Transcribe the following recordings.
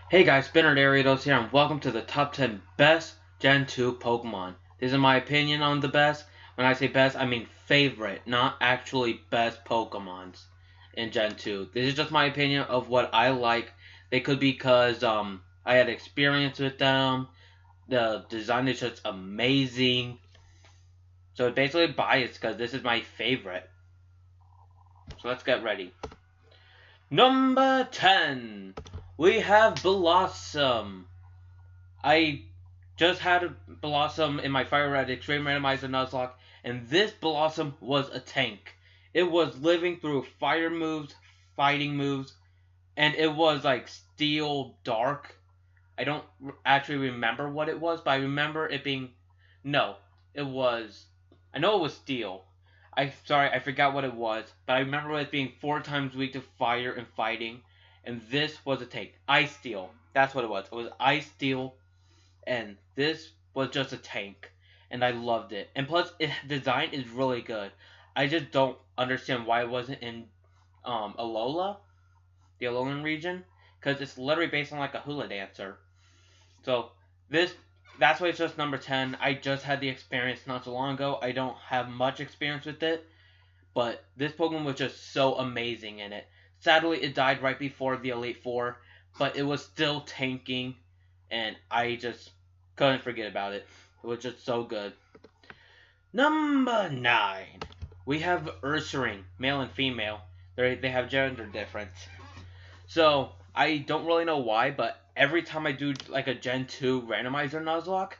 Hey guys, Spinner here, and welcome to the top 10 best Gen 2 Pokemon. This is my opinion on the best. When I say best, I mean favorite, not actually best Pokemons in Gen 2. This is just my opinion of what I like. They could be because I had experience with them. The design is just amazing. So it's basically biased because this is my favorite. So let's get ready. Number 10, we have Blossom. I just had a Blossom in my Fire Red Extreme Randomizer Nuzlocke, and this Blossom was a tank. It was living through fire moves, fighting moves, and it was like Steel Dark. I don't actually remember what it was, but I remember it being... No, it was... I know it was Steel. Sorry, I forgot what it was, but I remember it being 4 times weak to fire and fighting, and this was a tank. Ice Steel. That's what it was. It was Ice Steel, and this was just a tank, and I loved it. And plus, its design is really good. I just don't understand why it wasn't in Alola, the Alolan region, because it's literally based on like a hula dancer. So that's why it's just number 10. I just had the experience not so long ago. I don't have much experience with it, but this Pokemon was just so amazing in it. Sadly, it died right before the Elite Four, but it was still tanking, and I just couldn't forget about it. It was just so good. Number 9, we have Ursaring, male and female. They have gender difference. So, I don't really know why, but every time I do like a Gen 2 randomizer Nuzlocke,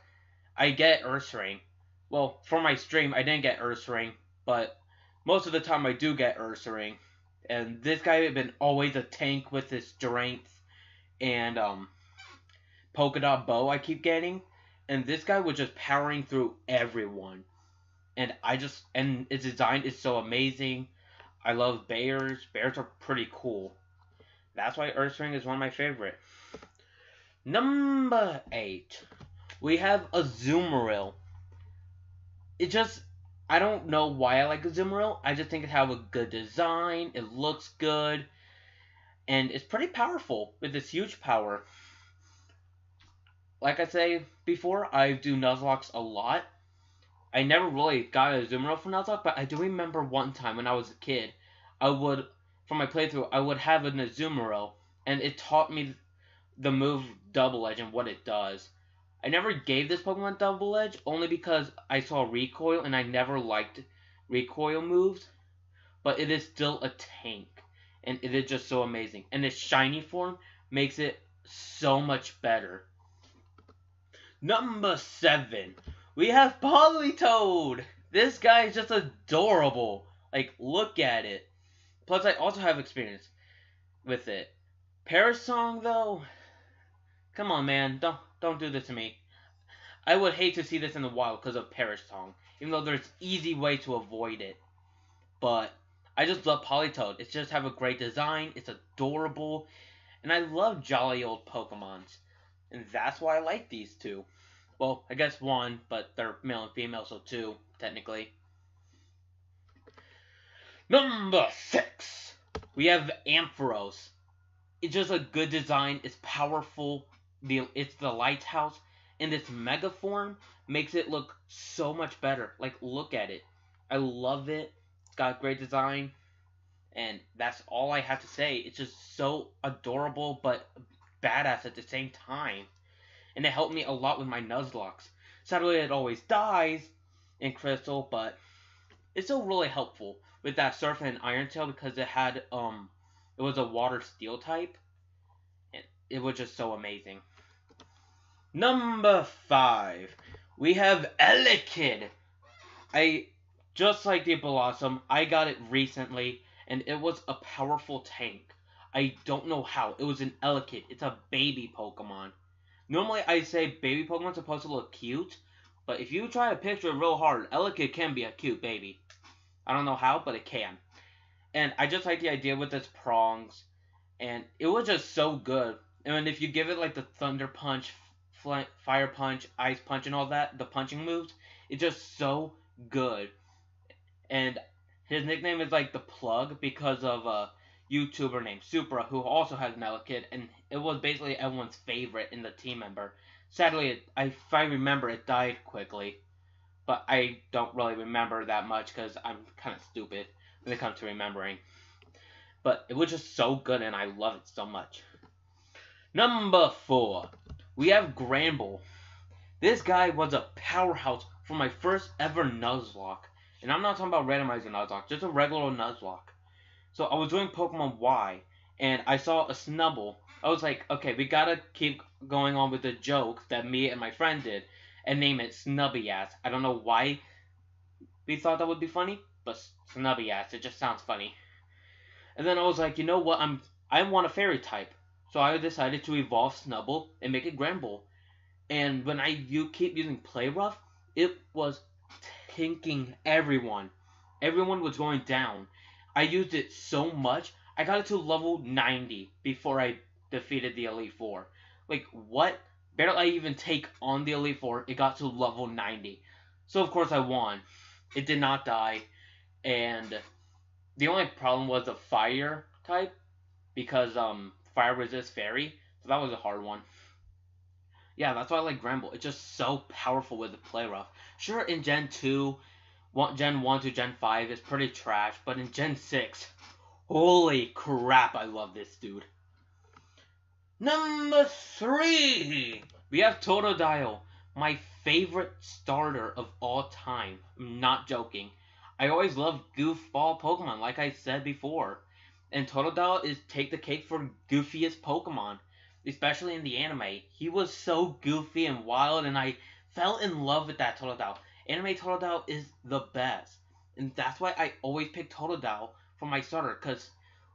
I get Ursaring. Well, for my stream, I didn't get Ursaring, but most of the time I do get Ursaring. And this guy has been always a tank with his strength and polka dot bow I keep getting. And this guy was just powering through everyone. And its design is so amazing. I love bears. Bears are pretty cool. That's why Ursaring is one of my favorite. Number 8, we have Azumarill. I don't know why I like Azumarill. I just think it has a good design. It looks good. And it's pretty powerful with its huge power. Like I say before, I do Nuzlocks a lot. I never really got a Azumarill for Nuzlocke, but I do remember one time when I was a kid, for my playthrough, I would have an Azumarill, and it taught me the move Double Edge and what it does. I never gave this Pokemon Double Edge, only because I saw Recoil, and I never liked Recoil moves, but it is still a tank, and it is just so amazing. And its shiny form makes it so much better. Number 7, we have Politoed! This guy is just adorable. Like, look at it. Plus, I also have experience with it. Parasong, though? Come on, man. Don't do this to me. I would hate to see this in the wild because of Parasong, even though there's easy way to avoid it. But I just love Politoed. It just have a great design. It's adorable. And I love jolly old Pokemons. And that's why I like these two. Well, I guess one, but they're male and female, so two, technically. Number 6, we have Ampharos. It's just a good design. It's powerful. It's the Lighthouse. And its Mega form makes it look so much better. Like, look at it. I love it. It's got great design. And that's all I have to say. It's just so adorable, but badass at the same time. And it helped me a lot with my Nuzlocks. Sadly, it always dies in Crystal, but it's still really helpful with that Surf and Iron Tail because it had, it was a Water Steel type. And it was just so amazing. Number 5, we have Elekid. Just like the Blossom, I got it recently, and it was a powerful tank. I don't know how. It was an Elekid. It's a baby Pokemon. Normally, I say baby Pokemon's supposed to look cute, but if you try to picture it real hard, Elekid can be a cute baby. I don't know how, but it can. And I just like the idea with its prongs, and it was just so good. And if you give it like the Thunder Punch, Fire Punch, Ice Punch, and all that, the punching moves, it's just so good. And his nickname is like the Plug because of YouTuber named Supra who also had an Elekid, and it was basically everyone's favorite in the team member. Sadly, if I remember, it died quickly, but I don't really remember that much because I'm kind of stupid when it comes to remembering. But it was just so good, and I love it so much. Number 4, we have Granbull. This guy was a powerhouse for my first ever nuzlocke. And I'm not talking about randomizer nuzlocke, just a regular nuzlocke. So I was doing Pokemon Y, and I saw a Snubbull. I was like, okay, we gotta keep going on with the joke that me and my friend did, and name it Snubby Ass. I don't know why we thought that would be funny, but Snubby Ass, it just sounds funny. And then I was like, you know what, I want a fairy type. So I decided to evolve Snubbull and make it Granbull. And when you keep using Play Rough, it was tanking everyone. Everyone was going down. I used it so much, I got it to level 90 before I defeated the Elite Four. Like, what? Barely I even take on the Elite Four, it got to level 90. So, of course, I won. It did not die. And the only problem was the fire type, because fire resists fairy. So that was a hard one. Yeah, that's why I like Granbull. It's just so powerful with the Play Rough. Sure, in Gen 2, Gen 1 to Gen 5 is pretty trash, but in Gen 6, holy crap, I love this dude. Number 3, we have Totodile, my favorite starter of all time. I'm not joking. I always loved goofball Pokemon, like I said before. And Totodile is take the cake for goofiest Pokemon, especially in the anime. He was so goofy and wild, and I fell in love with that Totodile. Anime Totodile is the best, and that's why I always pick Totodile for my starter, because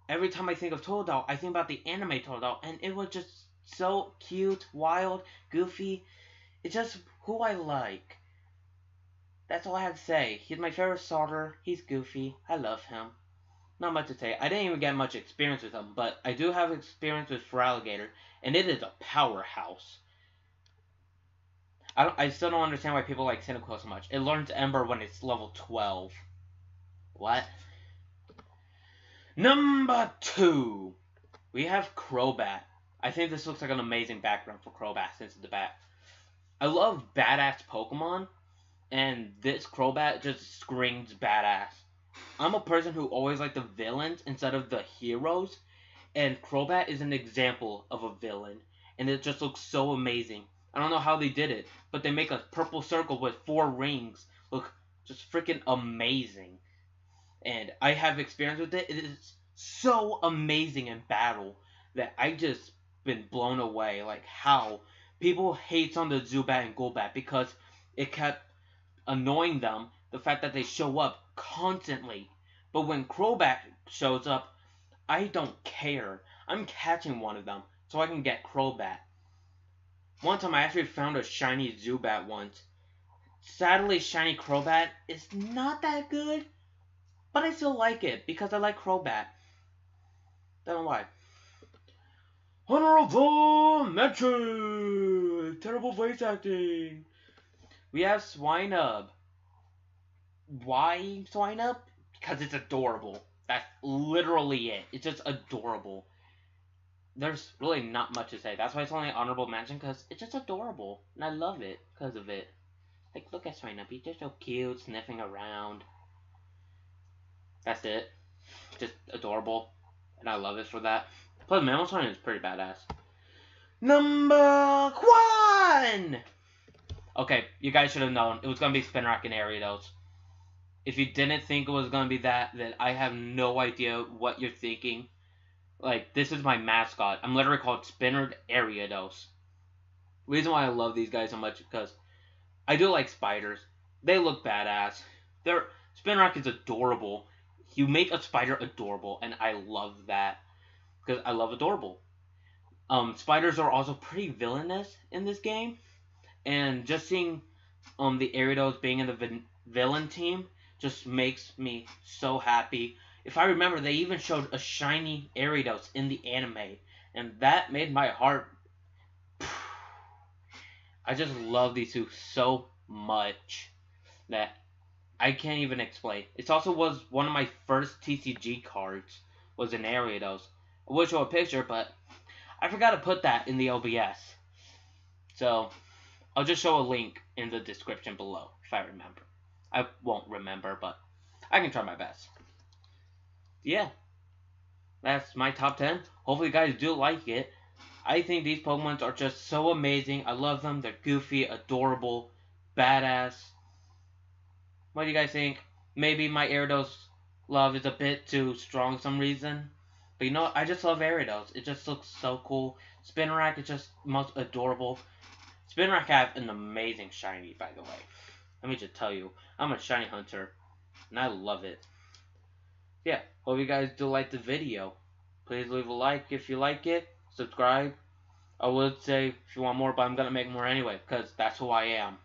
every time I think of Totodile, I think about the anime Totodile, and it was just so cute, wild, goofy. It's just who I like. That's all I have to say. He's my favorite starter. He's goofy. I love him. Not much to say. I didn't even get much experience with him, but I do have experience with Feraligatr, and it is a powerhouse. I still don't understand why people like Cyndaquil so much. It learns Ember when it's level 12. What? Number 2, we have Crobat. I think this looks like an amazing background for Crobat since it's the bat. I love badass Pokemon, and this Crobat just screams badass. I'm a person who always liked the villains instead of the heroes, and Crobat is an example of a villain, and it just looks so amazing. I don't know how they did it, but they make a purple circle with 4 rings look just freaking amazing. And I have experience with it. It is so amazing in battle that I just been blown away. Like how people hate on the Zubat and Golbat because it kept annoying them, the fact that they show up constantly. But when Crobat shows up, I don't care. I'm catching one of them so I can get Crobat. One time I actually found a shiny Zubat once. Sadly, shiny Crobat is not that good, but I still like it because I like Crobat. Don't know why. Honorable mention! Terrible voice acting. We have Swinub. Why Swinub? Because it's adorable. That's literally it. It's just adorable. There's really not much to say. That's why it's only an honorable mention, because it's just adorable. And I love it because of it. Like, look at Swinub. He's just so cute, sniffing around. That's it. Just adorable. And I love it for that. Plus, Mamoswine is pretty badass. Number 1! Okay, you guys should have known. It was going to be Spinarak and Ariados. If you didn't think it was going to be that, then I have no idea what you're thinking. Like, this is my mascot. I'm literally called Spinard Ariados. Reason why I love these guys so much is because I do like spiders. They look badass. Spinarak is adorable. You make a spider adorable, and I love that. Because I love adorable. Spiders are also pretty villainous in this game. And just seeing the Ariados being in the villain team just makes me so happy. If I remember, they even showed a shiny Ariados in the anime. And that made my heart... I just love these two so much that I can't even explain. It also was one of my first TCG cards. was an Ariados. I would show a picture, but I forgot to put that in the OBS. So, I'll just show a link in the description below, if I remember. I won't remember, but I can try my best. Yeah, that's my top 10. Hopefully you guys do like it. I think these Pokemon are just so amazing. I love them. They're goofy, adorable, badass. What do you guys think? Maybe my Ariados love is a bit too strong for some reason. But you know what? I just love Ariados. It just looks so cool. Spinarak is just most adorable. Spinarak have an amazing shiny, by the way. Let me just tell you, I'm a shiny hunter, and I love it. Yeah, hope you guys do like the video. Please leave a like if you like it. Subscribe. I would say if you want more, but I'm gonna make more anyway, because that's who I am.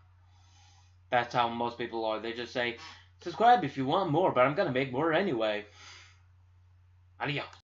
That's how most people are. They just say, subscribe if you want more, but I'm gonna make more anyway. Adios.